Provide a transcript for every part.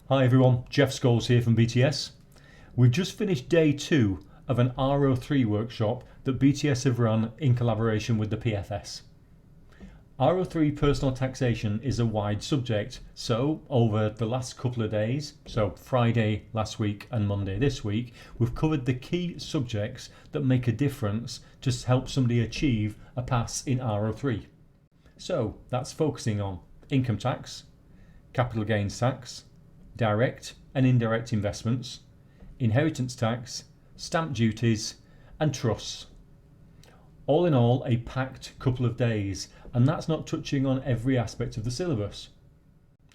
Hi everyone, Jeff Scholes here from BTS. We've just finished day 2 of an R03 workshop that BTS have run in collaboration with the PFS. R03 personal taxation is a wide subject, so over the last couple of days, so Friday last week and Monday this week, we've covered the key subjects that make a difference to help somebody achieve a pass in R03. So that's focusing on income tax, capital gains tax, direct and indirect investments, inheritance tax, stamp duties and trusts. All in all, a packed couple of days, and that's not touching on every aspect of the syllabus.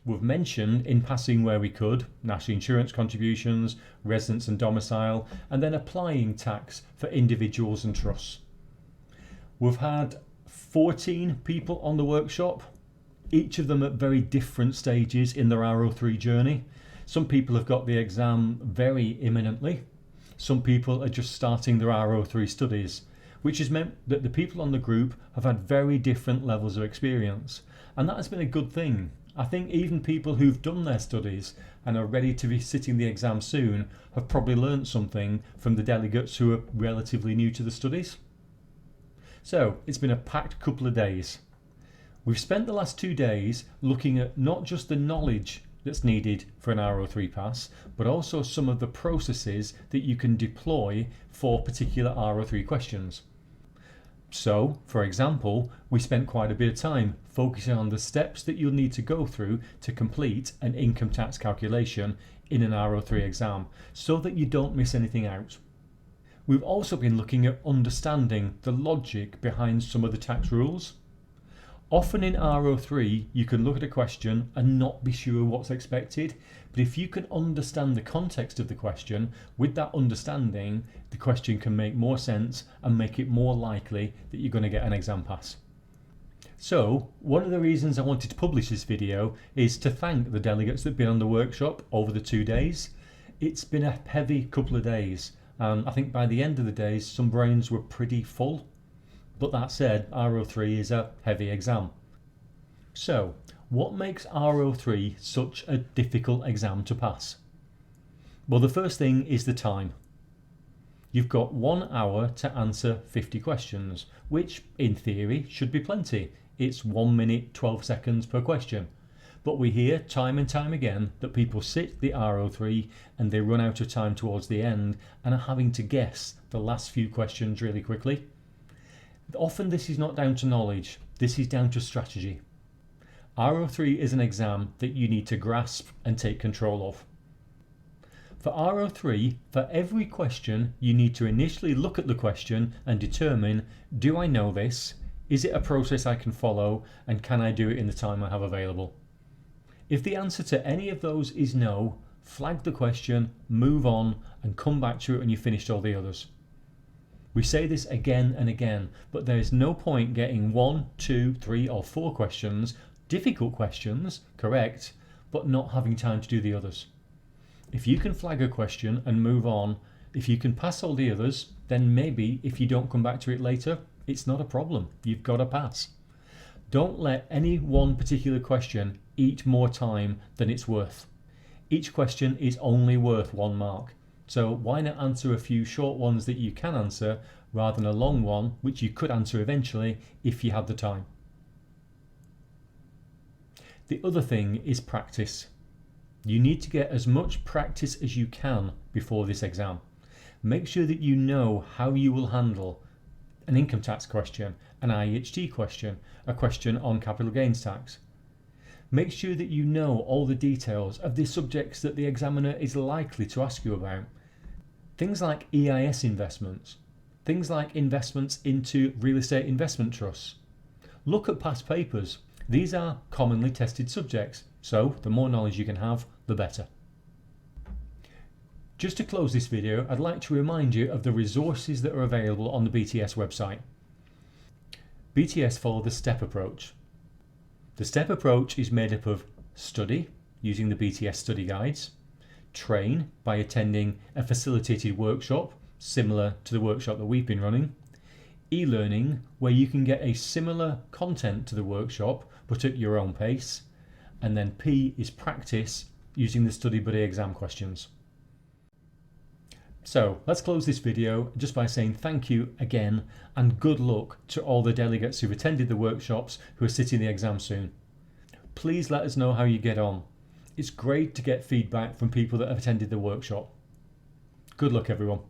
We've mentioned in passing where we could, national insurance contributions, residence and domicile, and then applying tax for individuals and trusts. We've had 14 people on the workshop, each of them at very different stages in their R03 journey. Some people have got the exam very imminently. Some people are just starting their R03 studies, which has meant that the people on the group have had very different levels of experience. And that has been a good thing. I think even people who've done their studies and are ready to be sitting the exam soon have probably learned something from the delegates who are relatively new to the studies. So it's been a packed couple of days. We've spent the last 2 days looking at not just the knowledge that's needed for an R03 pass, but also some of the processes that you can deploy for particular R03 questions. So, for example, we spent quite a bit of time focusing on the steps that you'll need to go through to complete an income tax calculation in an R03 exam, so that you don't miss anything out. We've also been looking at understanding the logic behind some of the tax rules. Often in R03 you can look at a question and not be sure what's expected, but if you can understand the context of the question, with that understanding the question can make more sense and make it more likely that you're going to get an exam pass. So one of the reasons I wanted to publish this video is to thank the delegates that have been on the workshop over the 2 days. It's been a heavy couple of days, and I think by the end of the days some brains were pretty full. But that said, R03 is a heavy exam. So, what makes R03 such a difficult exam to pass? Well, the first thing is the time. You've got 1 hour to answer 50 questions, which in theory should be plenty. It's 1 minute 12 seconds per question. But we hear time and time again that people sit the R03 and they run out of time towards the end and are having to guess the last few questions really quickly. Often this is not down to knowledge, this is down to strategy. R03 is an exam that you need to grasp and take control of. For R03, for every question you need to initially look at the question and determine, do I know this? Is it a process I can follow? And can I do it in the time I have available? If the answer to any of those is no, flag the question, move on and come back to it when you've finished all the others. We say this again and again, but there is no point getting 1, 2, 3 or 4 questions, difficult questions, correct, but not having time to do the others. If you can flag a question and move on, if you can pass all the others, then maybe if you don't come back to it later, it's not a problem. You've got a pass. Don't let any one particular question eat more time than it's worth. Each question is only worth 1 mark. So why not answer a few short ones that you can answer rather than a long one which you could answer eventually if you had the time. The other thing is practice. You need to get as much practice as you can before this exam. Make sure that you know how you will handle an income tax question, an IHT question, a question on capital gains tax. Make sure that you know all the details of the subjects that the examiner is likely to ask you about. Things like EIS investments, things like investments into real estate investment trusts. Look at past papers. These are commonly tested subjects, so the more knowledge you can have, the better. Just to close this video, I'd like to remind you of the resources that are available on the BTS website. BTS follow the STEP approach. The STEP approach is made up of study, using the BTS study guides, train by attending a facilitated workshop similar to the workshop that we've been running, e-learning where you can get a similar content to the workshop but at your own pace, and then P is practice using the Study Buddy exam questions. So let's close this video just by saying thank you again and good luck to all the delegates who've attended the workshops who are sitting the exam soon. Please let us know how you get on. It's great to get feedback from people that have attended the workshop. Good luck everyone.